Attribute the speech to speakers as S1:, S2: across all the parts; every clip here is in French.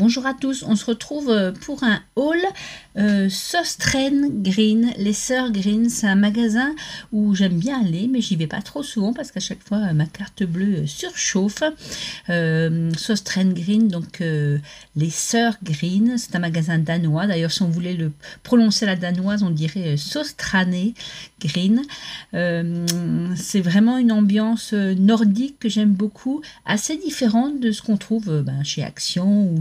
S1: Bonjour à tous, on se retrouve pour un haul Sostren Green, les Sœurs Green. C'est un magasin où j'aime bien aller, mais j'y vais pas trop souvent parce qu'à chaque fois ma carte bleue surchauffe. Sostren Green, donc les Sœurs Green, c'est un magasin danois. D'ailleurs, si on voulait le prononcer à la danoise, on dirait Sostrane Green. C'est vraiment une ambiance nordique que j'aime beaucoup, assez différente de ce qu'on trouve chez Action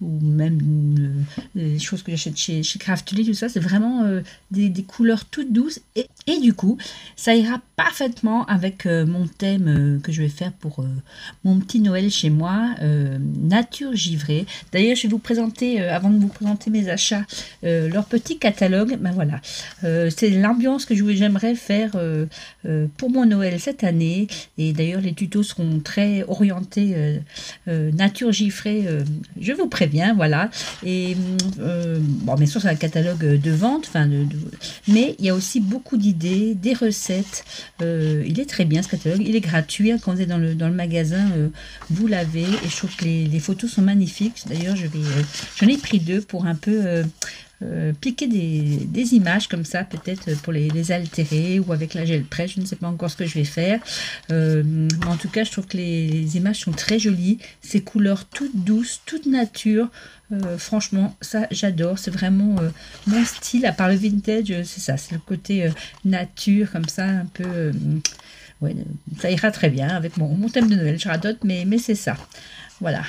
S1: ou même les choses que j'achète chez Craftly, tout ça. C'est vraiment des couleurs toutes douces et du coup ça ira parfaitement avec mon thème que je vais faire pour mon petit Noël chez moi, nature givrée. D'ailleurs, je vais vous présenter, avant de vous présenter mes achats, leur petit catalogue. Ben voilà, c'est l'ambiance que j'aimerais faire pour mon Noël cette année. Et d'ailleurs, les tutos seront très orientés nature givrée, je vous préviens, voilà. Et bon, bien sûr, c'est un catalogue de vente, mais il y a aussi beaucoup d'idées, des recettes. Il est très bien, ce catalogue. Il est gratuit, hein, quand vous êtes dans le magasin, vous l'avez. Et je trouve que les photos sont magnifiques. D'ailleurs, j'en ai pris deux pour un peu piquer des images comme ça, peut-être pour les altérer ou avec la gel presse. Je ne sais pas encore ce que je vais faire. En tout cas, je trouve que les images sont très jolies. Ces couleurs toutes douces, toutes nature. Franchement, ça j'adore. C'est vraiment mon style. À part le vintage, c'est ça. C'est le côté nature comme ça, un peu. Ouais, ça ira très bien avec mon thème de Noël. Je radote, mais c'est ça. Voilà.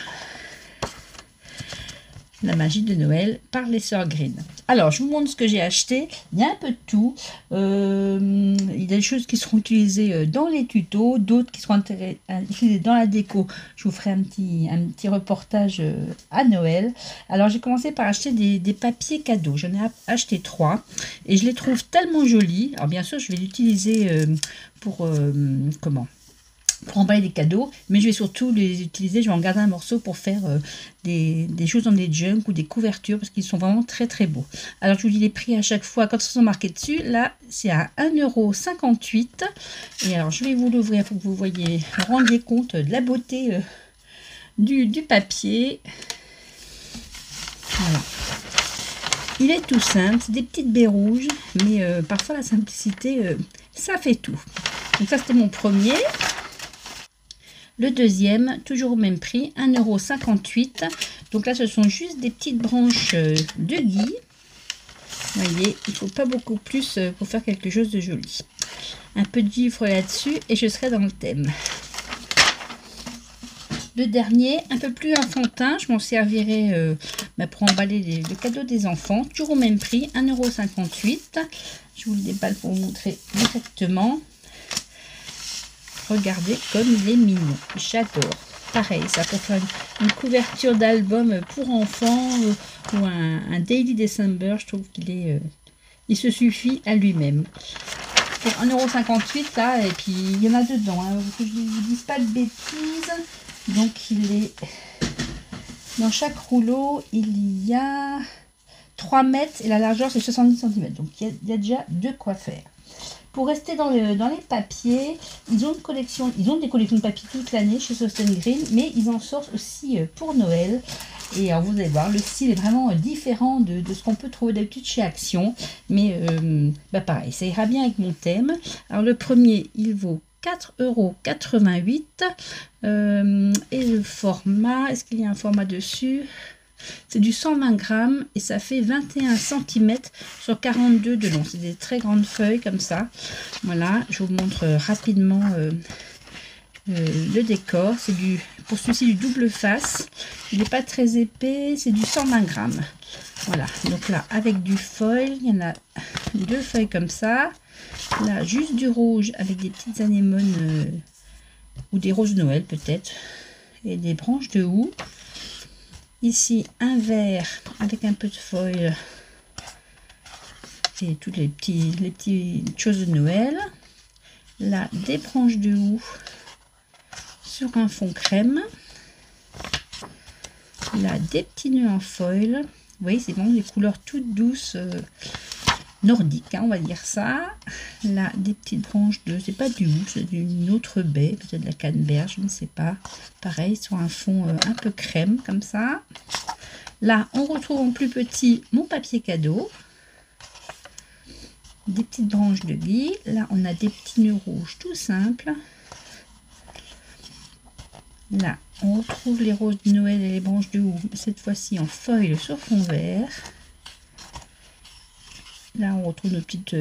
S1: La magie de Noël par les Sœurs Green. Alors, je vous montre ce que j'ai acheté. Il y a un peu de tout. Il y a des choses qui seront utilisées dans les tutos, d'autres qui seront utilisées dans la déco. Je vous ferai un petit reportage à Noël. Alors, j'ai commencé par acheter des papiers cadeaux. J'en ai acheté 3 et je les trouve tellement jolis. Alors, bien sûr, je vais l'utiliser pour emballer des cadeaux, mais je vais surtout les utiliser, je vais en garder un morceau pour faire des choses dans des junks ou des couvertures, parce qu'ils sont vraiment très très beaux. Alors je vous dis les prix à chaque fois quand ils sont marqués dessus. Là c'est à 1,58 €. Et alors je vais vous l'ouvrir pour que vous rendiez compte de la beauté du papier. Voilà. Il est tout simple, c'est des petites baies rouges, mais parfois la simplicité, ça fait tout. Donc ça c'était mon premier. Le deuxième, toujours au même prix, 1,58 €. Donc là, ce sont juste des petites branches de gui. Vous voyez, il ne faut pas beaucoup plus pour faire quelque chose de joli. Un peu de givre là-dessus et je serai dans le thème. Le dernier, un peu plus enfantin, je m'en servirai pour emballer le cadeau des enfants. Toujours au même prix, 1,58 €. Je vous le déballe pour vous montrer directement. Regardez comme il est mignon, j'adore. Pareil, ça peut faire une couverture d'album pour enfants ou un Daily December. Je trouve il se suffit à lui-même. Pour 1,58 € là, et puis il y en a dedans, hein, que je ne vous dise pas de bêtises. Donc dans chaque rouleau, il y a 3 mètres et la largeur c'est 70 cm. Donc il y a déjà de quoi faire. Pour rester dans les papiers, ils ont des collections de papier toute l'année chez Sostren Green, mais ils en sortent aussi pour Noël. Et alors vous allez voir, le style est vraiment différent de ce qu'on peut trouver d'habitude chez Action. Mais pareil, ça ira bien avec mon thème. Alors le premier, il vaut 4,88 €. Et le format, est-ce qu'il y a un format dessus ? C'est du 120 grammes et ça fait 21 cm sur 42 de long. C'est des très grandes feuilles comme ça. Voilà, je vous montre rapidement le décor. C'est pour celui-ci du double face. Il n'est pas très épais, c'est du 120 grammes. Voilà, donc là avec du foil, il y en a 2 feuilles comme ça. Là, juste du rouge avec des petites anémones ou des roses de Noël peut-être. Et des branches de houx. Ici, un vert avec un peu de foil et toutes les petites choses de Noël. Là, des branches de houx sur un fond crème. Là, des petits nœuds en foil. Vous voyez, c'est vraiment des couleurs toutes douces. nordique, hein, on va dire ça. Là, des petites branches de, c'est pas du hou, c'est d'une autre baie, peut-être de la canneberge, je ne sais pas. Pareil, sur un fond un peu crème, comme ça. Là, on retrouve en plus petit mon papier cadeau. Des petites branches de gui. Là, on a des petits nœuds rouges tout simples. Là, on retrouve les roses de Noël et les branches de hou, cette fois-ci en feuilles sur fond vert. Là, on retrouve nos petites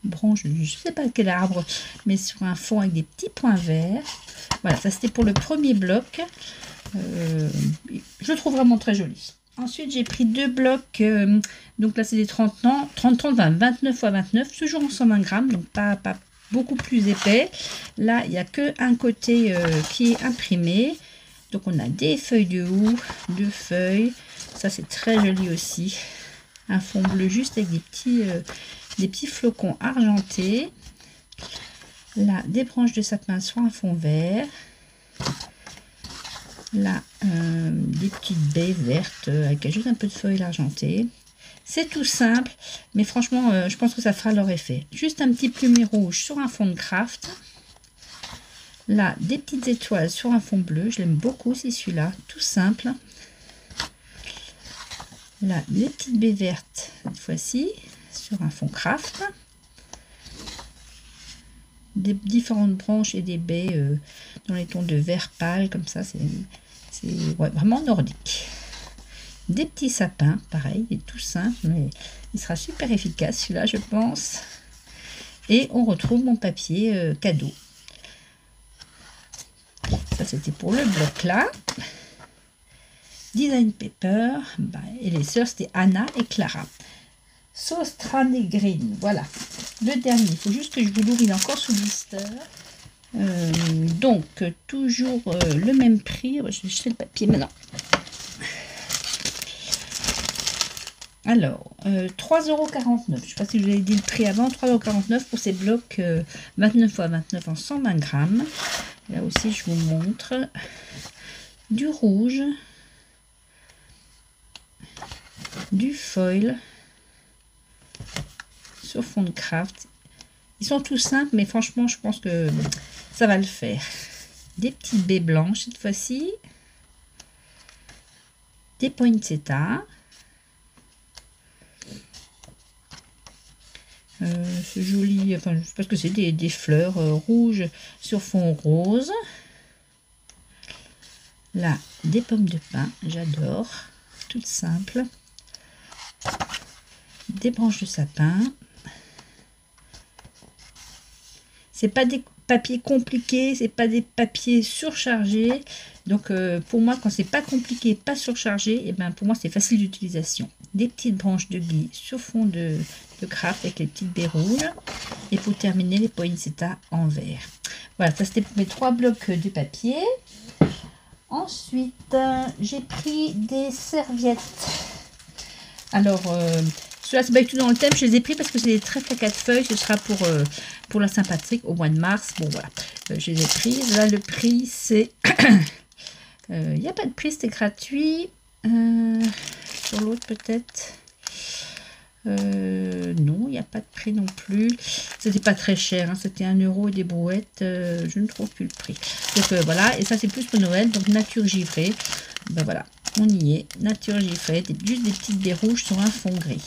S1: branches, je ne sais pas quel arbre, mais sur un fond avec des petits points verts. Voilà, ça c'était pour le premier bloc. Je le trouve vraiment très joli. Ensuite, j'ai pris deux blocs, donc là c'est des 30, 20, 29 x 29, toujours en 120 grammes, donc pas beaucoup plus épais. Là, il n'y a qu'un côté qui est imprimé. Donc on a des feuilles de houx, deux feuilles. Ça c'est très joli aussi. Un fond bleu juste avec des petits flocons argentés. Là, des branches de sapin sur un fond vert. Là, des petites baies vertes avec juste un peu de feuilles argentées. C'est tout simple, mais franchement, je pense que ça fera leur effet. Juste un petit plumet rouge sur un fond de craft. Là, des petites étoiles sur un fond bleu. Je l'aime beaucoup, c'est celui-là. Tout simple. Là, des petites baies vertes, cette fois-ci, sur un fond craft. Des différentes branches et des baies dans les tons de vert pâle, comme ça. C'est ouais, vraiment nordique. Des petits sapins, pareil, il est tout simple, mais il sera super efficace celui-là, je pense. Et on retrouve mon papier cadeau. Ça, c'était pour le bloc là. Design Paper, et les sœurs, c'était Anna et Clara. Sauce Strand Green, voilà. Le dernier, il faut juste que je vous l'ouvre, il est encore sous blister. Donc, toujours le même prix. Je vais jeter le papier maintenant. Alors, 3,49 €. Je ne sais pas si je vous avais dit le prix avant. 3,49 € pour ces blocs 29 x 29 en 120 grammes. Là aussi, je vous montre. Du rouge. Du foil. Sur fond de craft. Ils sont tout simples, mais franchement, je pense que ça va le faire. Des petites baies blanches cette fois-ci. Des poinsettias. Ce joli, enfin, je sais pas ce que c'est, des fleurs rouges sur fond rose. Là, des pommes de pin, j'adore. Toutes simples. Des branches de sapin. C'est pas des papiers compliqués, c'est pas des papiers surchargés. Donc pour moi, quand c'est pas compliqué, pas surchargé, et ben pour moi c'est facile d'utilisation. Des petites branches de gui sur fond de craft avec les petites baies rouges. Et pour terminer, les poinsettias en vert. Voilà, ça c'était pour mes 3 blocs de papier. Ensuite, j'ai pris des serviettes. Alors, ceux-là, c'est pas du tout dans le thème. Je les ai pris parce que c'est des trèfles à 4 feuilles. Ce sera pour la Saint-Patrick au mois de mars. Bon, voilà. Je les ai prises. Là, le prix, c'est... Il n'y a pas de prix, c'était gratuit. Sur l'autre, peut-être. Non, il n'y a pas de prix non plus. C'était pas très cher. Hein. C'était 1 € et des brouettes. Je ne trouve plus le prix. Donc, voilà. Et ça, c'est plus pour Noël. Donc, nature givrée. Ben voilà. On y est, nature givrée, juste des petites baies rouges sur un fond gris.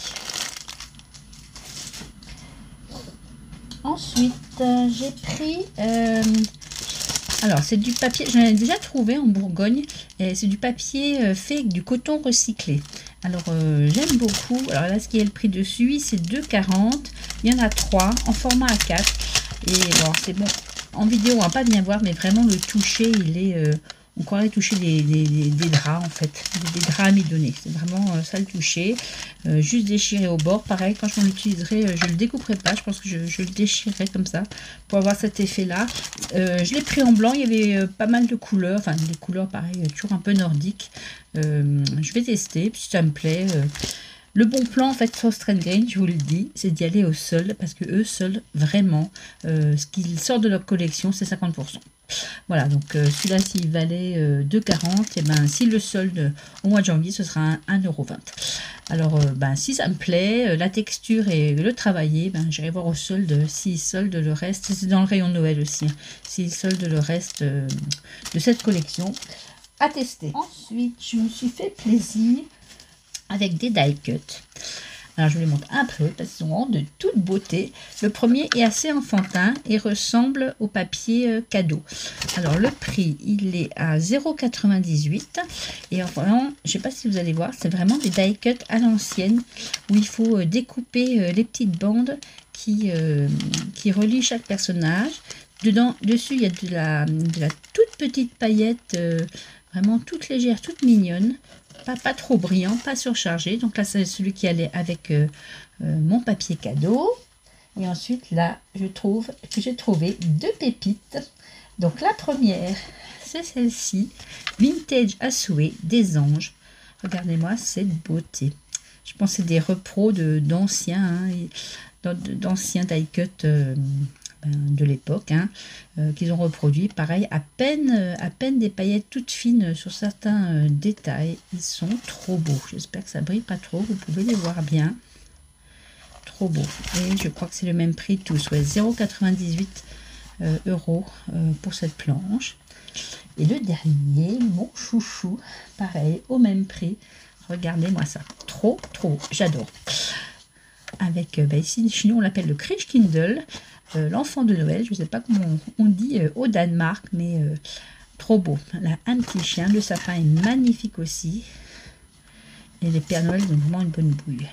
S1: Ensuite, j'ai pris, alors c'est du papier, j'en ai déjà trouvé en Bourgogne, et c'est du papier fait avec du coton recyclé. Alors j'aime beaucoup. Alors là, ce qui est le prix dessus, c'est 2,40 €. Il y en a 3 en format A4. Et bon, c'est bon, en vidéo on va pas bien voir, mais vraiment le toucher, il est... on croirait toucher des draps en fait, des draps amidonnés. C'est vraiment ça le toucher. Juste déchiré au bord. Pareil, quand je m'en utiliserai, je le découperai pas. Je pense que je le déchirerai comme ça pour avoir cet effet là. Je l'ai pris en blanc. Il y avait pas mal de couleurs. Enfin, des couleurs pareil, toujours un peu nordiques. Je vais tester. Puis si ça me plaît. Le bon plan en fait sur Strand Green, je vous le dis, c'est d'y aller au solde parce que eux soldes vraiment ce qu'ils sortent de leur collection, c'est 50%. Voilà, donc celui-là, s'il valait 2,40, et ben si le solde au mois de janvier, ce sera 1,20 €. Alors, si ça me plaît, la texture et le travailler, j'irai voir au solde s'il solde le reste. C'est dans le rayon de Noël aussi, hein, s'il solde le reste de cette collection à tester. Ensuite, je me suis fait plaisir avec des die cuts. Alors, je vous les montre un peu parce qu'ils sont vraiment de toute beauté. Le premier est assez enfantin et ressemble au papier cadeau. Alors, le prix, il est à 0,98 €. Et vraiment, je ne sais pas si vous allez voir, c'est vraiment des die cuts à l'ancienne où il faut découper les petites bandes qui relient chaque personnage. Dessus, il y a de la toute petite paillette, vraiment toute légère, toute mignonne. Pas trop brillant, pas surchargé. Donc là, c'est celui qui allait avec mon papier cadeau. Et ensuite, là, je trouve que j'ai trouvé deux pépites. Donc la première, c'est celle-ci. Vintage à souhait des anges. Regardez-moi cette beauté. Je pense que c'est des repros d'anciens die cut de l'époque, qu'ils ont reproduit. Pareil, à peine des paillettes toutes fines sur certains détails. Ils sont trop beaux. J'espère que ça brille pas trop. Vous pouvez les voir bien. Trop beau. Et je crois que c'est le même prix tous. Ouais, 0,98 € pour cette planche. Et le dernier, mon chouchou, pareil, au même prix. Regardez-moi ça. Trop beau. J'adore. Avec, ici, chez nous, on l'appelle le Christkindl. L'enfant de Noël, je ne sais pas comment on dit au Danemark, mais trop beau. Là, un petit chien, le sapin est magnifique aussi. Et les Pères Noël ont vraiment une bonne bouille.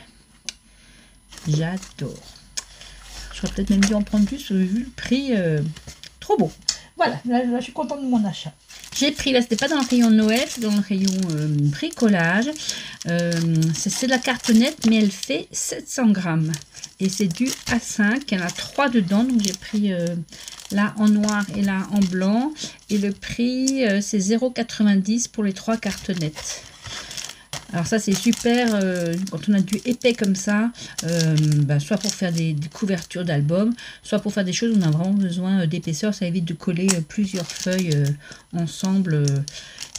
S1: J'adore. J'aurais peut-être même dû en prendre plus, vu le prix. Trop beau. Voilà, là, je suis contente de mon achat. J'ai pris, là, c'était pas dans le rayon de Noël, c'est dans le rayon bricolage. C'est de la cartonnette, mais elle fait 700 grammes. Et c'est du A5, il y en a 3 dedans. Donc j'ai pris là en noir et là en blanc. Et le prix, c'est 0,90 € pour les 3 cartonnettes. Alors ça c'est super quand on a du épais comme ça, soit pour faire des couvertures d'albums, soit pour faire des choses où on a vraiment besoin d'épaisseur. Ça évite de coller plusieurs feuilles ensemble.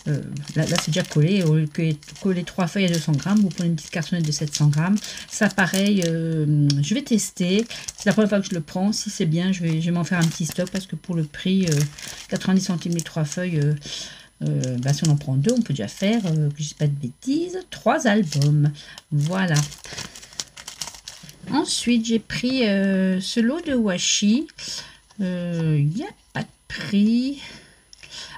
S1: Là c'est déjà collé. Au lieu que coller 3 feuilles à 200 grammes, vous prenez une petite cartonnette de 700 grammes. Ça pareil, je vais tester. C'est la première fois que je le prends. Si c'est bien, je vais m'en faire un petit stock parce que pour le prix, 90 centimes les 3 feuilles... si on en prend 2, on peut déjà faire, que je ne dis pas de bêtises, 3 albums. Voilà. Ensuite, j'ai pris ce lot de washi. Il n'y a pas de prix.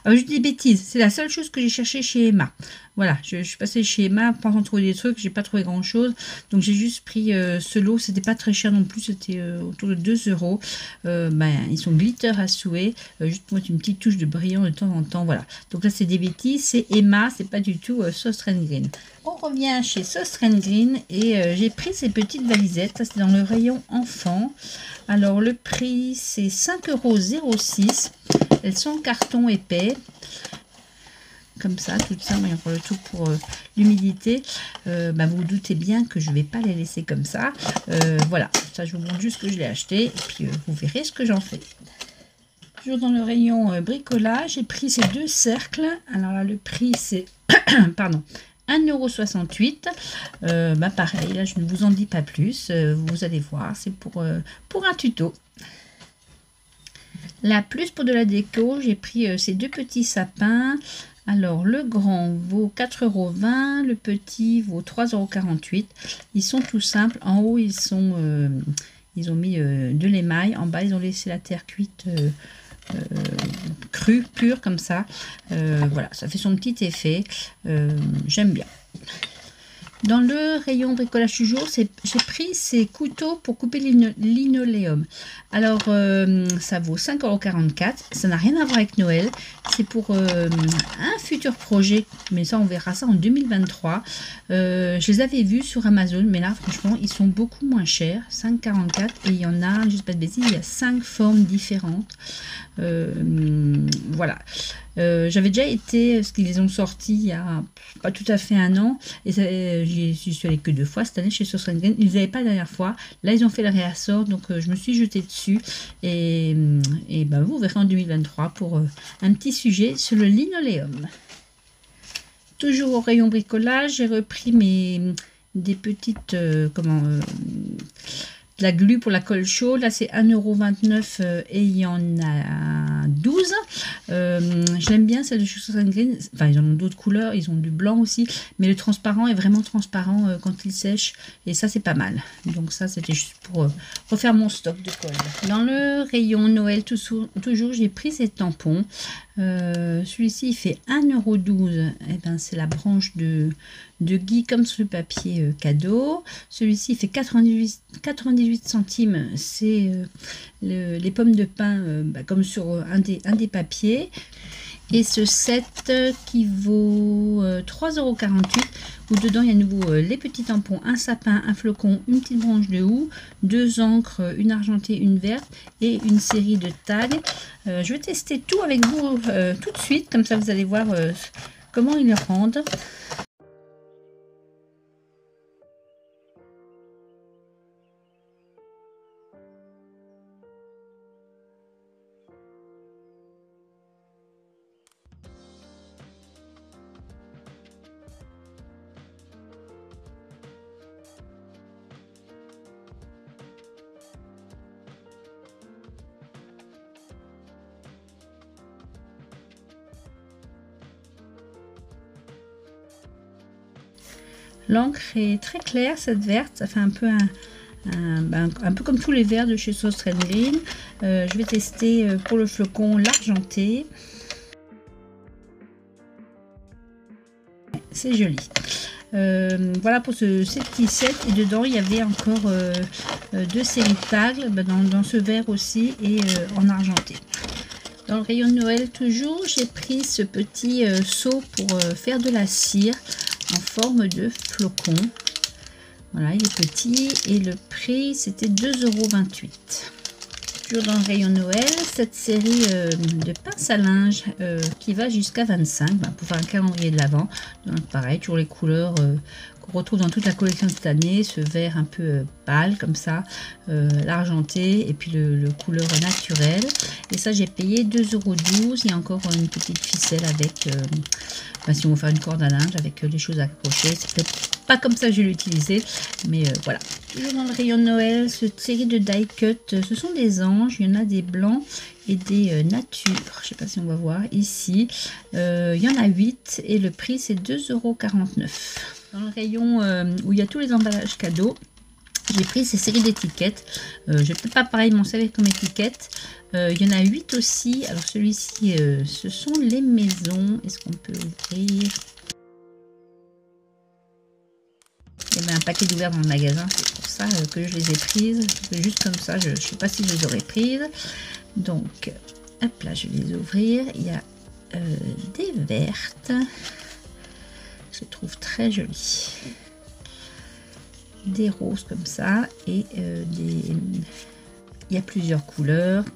S1: Je dis des bêtises, c'est la seule chose que j'ai cherché chez Emma. Voilà, je suis passée chez Emma pensant trouver des trucs, j'ai pas trouvé grand chose. Donc j'ai juste pris ce lot, c'était pas très cher non plus, c'était autour de 2 €. Ils sont glitter à souhait, juste pour mettre une petite touche de brillant de temps en temps. Voilà, donc là c'est des bêtises, c'est Emma, c'est pas du tout Sauce Green. On revient chez Sauce Green et j'ai pris ces petites valisettes, ça c'est dans le rayon enfant. Alors le prix c'est 5,06 €. Elles sont en carton épais. Comme ça, tout ça, il y a encore le tout pour l'humidité. Vous vous doutez bien que je ne vais pas les laisser comme ça. Voilà, ça je vous montre juste que je l'ai acheté. Et puis vous verrez ce que j'en fais. Toujours dans le rayon bricolage, j'ai pris ces 2 cercles. Alors là, le prix c'est pardon, 1,68 €. Pareil, là je ne vous en dis pas plus. Vous allez voir, c'est pour un tuto. Là, plus pour de la déco, j'ai pris ces 2 petits sapins. Alors, le grand vaut 4,20 €, le petit vaut 3,48 €. Ils sont tout simples. En haut, ils ont mis de l'émail. En bas, ils ont laissé la terre cuite crue, pure, comme ça. Voilà, ça fait son petit effet. J'aime bien. Dans le rayon bricolage du jour, j'ai pris ces couteaux pour couper linoléum. Alors, ça vaut 5,44 €. Ça n'a rien à voir avec Noël. C'est pour un futur projet, mais ça, on verra ça en 2023. Je les avais vus sur Amazon, mais là, franchement, ils sont beaucoup moins chers. 5,44 € et il y en a, je ne sais pas de bêtises, il y a 5 formes différentes. Voilà. J'avais déjà été, parce qu'ils les ont sortis il y a pas tout à fait un an, et j'y suis allée que 2 fois cette année chez Sauce Green. Ils n'avaient pas la dernière fois. Là, ils ont fait le réassort, donc je me suis jetée dessus. Et ben, vous verrez en 2023 pour un petit sujet sur le linoléum. Toujours au rayon bricolage, j'ai repris des petites de la glu pour la colle chaude. Là, c'est 1,29 € et il y en a 12. Je l'aime bien, celle de chez Sauce Green. Enfin, ils en ont d'autres couleurs. Ils ont du blanc aussi. Mais le transparent est vraiment transparent quand il sèche. Et ça, c'est pas mal. Donc ça, c'était juste pour refaire mon stock de colle. Dans le rayon Noël, toujours j'ai pris ces tampons. Celui-ci, il fait 1,12 €. Et ben, c'est la branche de Guy comme sur le papier cadeau. Celui-ci il fait 98 centimes. C'est les pommes de pin comme sur un des papiers. Et ce set qui vaut 3,48 €, où dedans il y a à nouveau les petits tampons, un sapin, un flocon, une petite branche de houx, 2 encres, une argentée, une verte et une série de tags. Je vais tester tout avec vous tout de suite, comme ça vous allez voir comment ils le rendent. L'encre est très claire, cette verte, ça fait un peu un peu comme tous les verres de chez Sauce Green. Je vais tester pour le flocon l'argenté. C'est joli. Voilà pour ces petits sets. Et dedans, il y avait encore 2 séries de tags dans ce verre aussi et en argenté. Dans le rayon de Noël, toujours, j'ai pris ce petit seau pour faire de la cire en forme de flocon. Voilà, il est petit et le prix c'était 2,28 €. Toujours dans le rayon Noël, cette série de pinces à linge qui va jusqu'à 25 pour faire un calendrier de l'Avent. Donc pareil, toujours les couleurs qu'on retrouve dans toute la collection de cette année, ce vert un peu pâle comme ça, l'argenté et puis le couleur naturel. Et ça j'ai payé 2,12 €. Il y a encore une petite ficelle avec, si on veut faire une corde à linge avec les choses à accrocher. C'est peut-être pas comme ça que je vais l'utiliser, mais voilà. Toujours dans le rayon de Noël, cette série de die cut, ce sont des anges. Il y en a des blancs et des natures. Je sais pas si on va voir ici. Il y en a 8 et le prix c'est 2,49 €. Dans le rayon où il y a tous les emballages cadeaux, j'ai pris ces séries d'étiquettes. Je vais peut-être pas pareil m'en servir comme étiquette. Il y en a 8 aussi. Alors celui-ci, ce sont les maisons. Est-ce qu'on peut ouvrir? Il y avait un paquet d'ouverts dans le magasin, c'est pour ça que je les ai prises. Juste comme ça, je ne sais pas si je les aurais prises. Donc, hop là, je vais les ouvrir. Il y a des vertes. Je les trouve très jolies. Des roses comme ça. Et il y a plusieurs couleurs.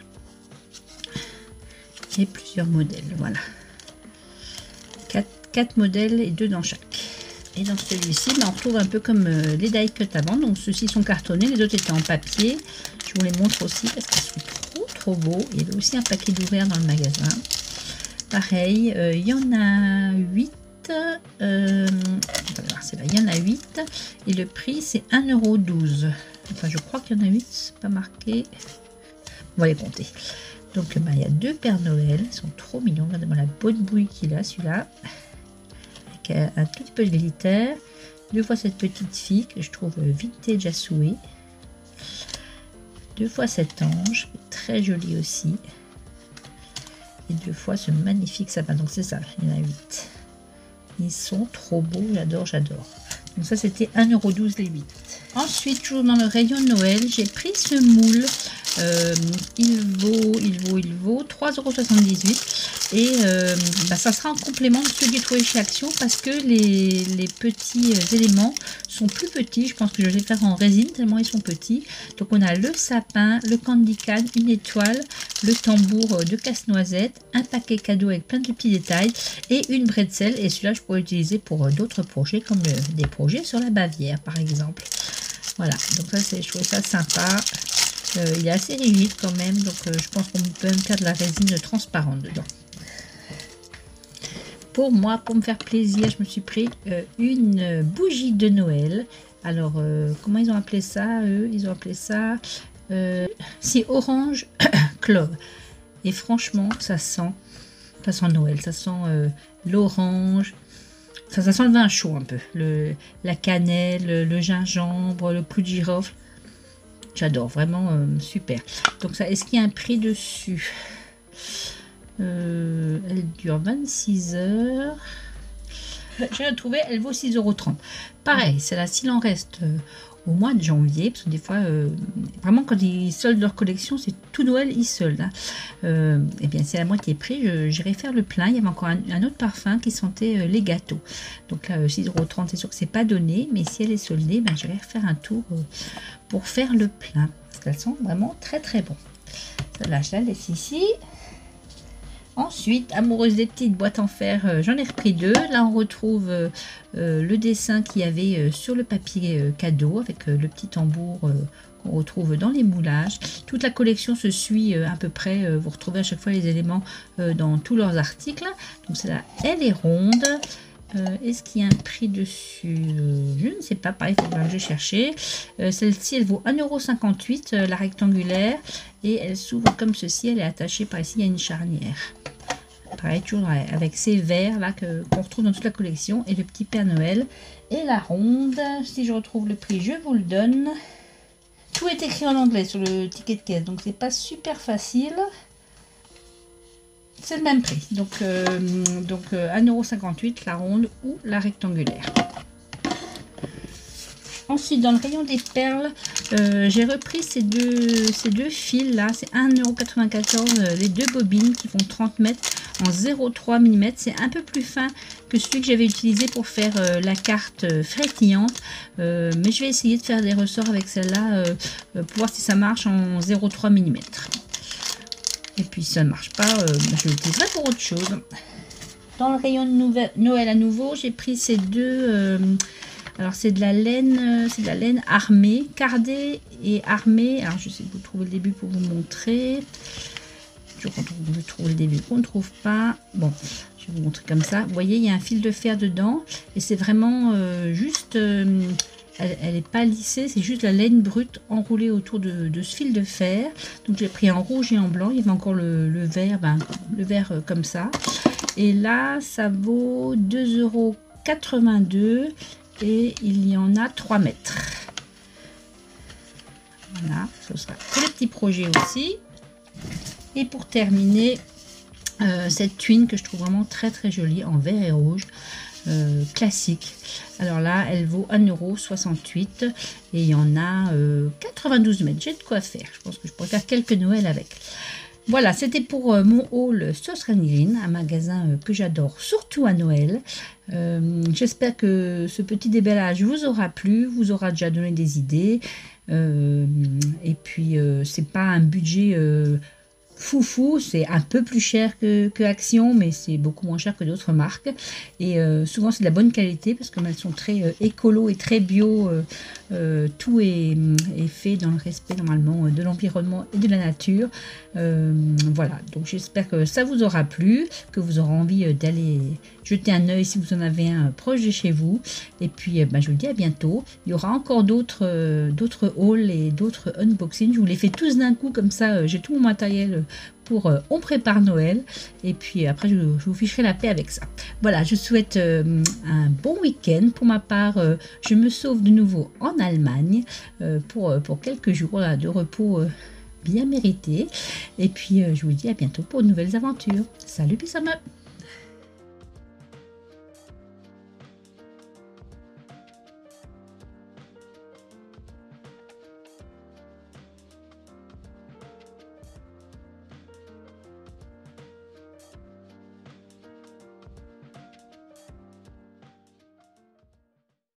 S1: Et plusieurs modèles, voilà. 4 modèles et 2 dans chaque. Et dans celui-ci, on retrouve un peu comme les die cut avant. Donc ceux-ci sont cartonnés, les autres étaient en papier. Je vous les montre aussi parce qu'ils sont trop beaux. Il y avait aussi un paquet d'ouverts dans le magasin. Pareil, il y en a 8. C'est là, il y en a 8. Et le prix, c'est 1,12 €. Enfin, je crois qu'il y en a 8, c'est pas marqué. On va les compter. Donc, il y a 2 Pères Noël. Ils sont trop mignons. Regardez-moi la bonne bouille qu'il a, celui-là. Un tout petit peu de glitter, 2 fois cette petite fille que je trouve vintage à souhait, 2 fois cet ange très joli aussi, et 2 fois ce magnifique sapin. Donc c'est ça, il y en a 8. Ils sont trop beaux, j'adore. Donc ça c'était 1,12 € les 8. Ensuite, toujours dans le rayon de Noël, j'ai pris ce moule. Il vaut 3,78 €. Et ça sera en complément de ceux que j'ai trouvé chez Action parce que les petits éléments sont plus petits. Je pense que je vais les faire en résine tellement ils sont petits. Donc on a le sapin, le candy cane, une étoile, le tambour de casse-noisette, un paquet cadeau avec plein de petits détails et une bretzel. Et celui-là je pourrais l'utiliser pour d'autres projets comme des projets sur la Bavière par exemple. Voilà, donc ça je trouvais ça sympa. Il est assez rigide quand même, donc je pense qu'on peut même faire de la résine transparente dedans. Pour moi, pour me faire plaisir, je me suis pris une bougie de Noël. Alors, comment ils ont appelé ça, eux? Ils ont appelé ça c'est orange clove. Et franchement, ça sent Noël, ça sent l'orange. Ça sent le vin chaud un peu, la cannelle, le gingembre, le clou de girofle. J'adore, vraiment super. Donc ça, est-ce qu'il y a un prix dessus? Elle dure 26 heures. J'ai retrouvé, elle vaut 6,30 €. Pareil, celle-là, s'il en reste au mois de janvier, parce que des fois, vraiment quand ils soldent leur collection, c'est tout Noël, ils soldent. Hein. Et bien, c'est à moitié prix, j'irai faire le plein. Il y avait encore un autre parfum qui sentait les gâteaux. Donc là, 6,30 €, c'est sûr que c'est pas donné, mais si elle est soldée, ben, j'irai faire un tour pour faire le plein. Parce qu'elles sont vraiment très très bon. Celle-là, je la laisse ici. Ensuite, amoureuse des petites boîtes en fer, j'en ai repris deux. Là, on retrouve le dessin qu'il y avait sur le papier cadeau avec le petit tambour qu'on retrouve dans les moulages. Toute la collection se suit à peu près. Vous retrouvez à chaque fois les éléments dans tous leurs articles. Donc, celle-là, elle est ronde. Est-ce qu'il y a un prix dessus? Je ne sais pas, pareil, il faudra que je cherche. Celle-ci, elle vaut 1,58 €, la rectangulaire. Et elle s'ouvre comme ceci, elle est attachée par ici, il y a une charnière. Pareil, toujours avec ces verres là qu'on retrouve dans toute la collection. Et le petit Père Noël. Et la ronde, si je retrouve le prix, je vous le donne. Tout est écrit en anglais sur le ticket de caisse, donc c'est pas super facile. C'est le même prix, donc 1,58 € la ronde ou la rectangulaire. Ensuite, dans le rayon des perles, j'ai repris ces deux fils là, c'est 1,94 € les deux bobines qui font 30 mètres en 0,3 mm. C'est un peu plus fin que celui que j'avais utilisé pour faire la carte frétillante, mais je vais essayer de faire des ressorts avec celle-là pour voir si ça marche en 0,3 mm. Et puis si ça ne marche pas, je l'utiliserai pour autre chose. Dans le rayon de Noël à nouveau, j'ai pris ces deux. Alors c'est de la laine armée, cardée et armée. Alors je sais que vous trouvez le début pour vous montrer. Je vous trouve le début qu'on ne trouve pas. Bon, je vais vous montrer comme ça. Vous voyez, il y a un fil de fer dedans et c'est vraiment juste. Elle n'est pas lissée, c'est juste la laine brute enroulée autour de ce fil de fer. Donc j'ai pris en rouge et en blanc. Il y avait encore le vert, le vert comme ça. Et là, ça vaut 2,82 € et il y en a 3 mètres. Voilà, ce sera pour les petits projets aussi. Et pour terminer, cette tuile que je trouve vraiment très très jolie en vert et rouge. Classique. Alors là, elle vaut 1,68 € et il y en a 92 mètres. J'ai de quoi faire. Je pense que je pourrais faire quelques Noëls avec. Voilà, c'était pour mon haul Sauce Reine Green, un magasin que j'adore, surtout à Noël. J'espère que ce petit déballage vous aura plu, vous aura déjà donné des idées. Et puis, c'est pas un budget foufou, c'est un peu plus cher que Action, mais c'est beaucoup moins cher que d'autres marques. Et souvent, c'est de la bonne qualité parce qu'elles sont très écolo et très bio. Tout est fait dans le respect normalement de l'environnement et de la nature. Voilà, donc j'espère que ça vous aura plu, que vous aurez envie d'aller jeter un œil si vous en avez un proche de chez vous. Et puis, je vous dis à bientôt. Il y aura encore d'autres hauls et d'autres unboxings. Je vous les fais tous d'un coup, comme ça, j'ai tout mon matériel pour on prépare Noël. Et puis après, je vous ficherai la paix avec ça. Voilà, je souhaite un bon week-end. Pour ma part, je me sauve de nouveau en Allemagne pour quelques jours là, de repos bien mérité. Et puis, je vous dis à bientôt pour de nouvelles aventures. Salut, bisous!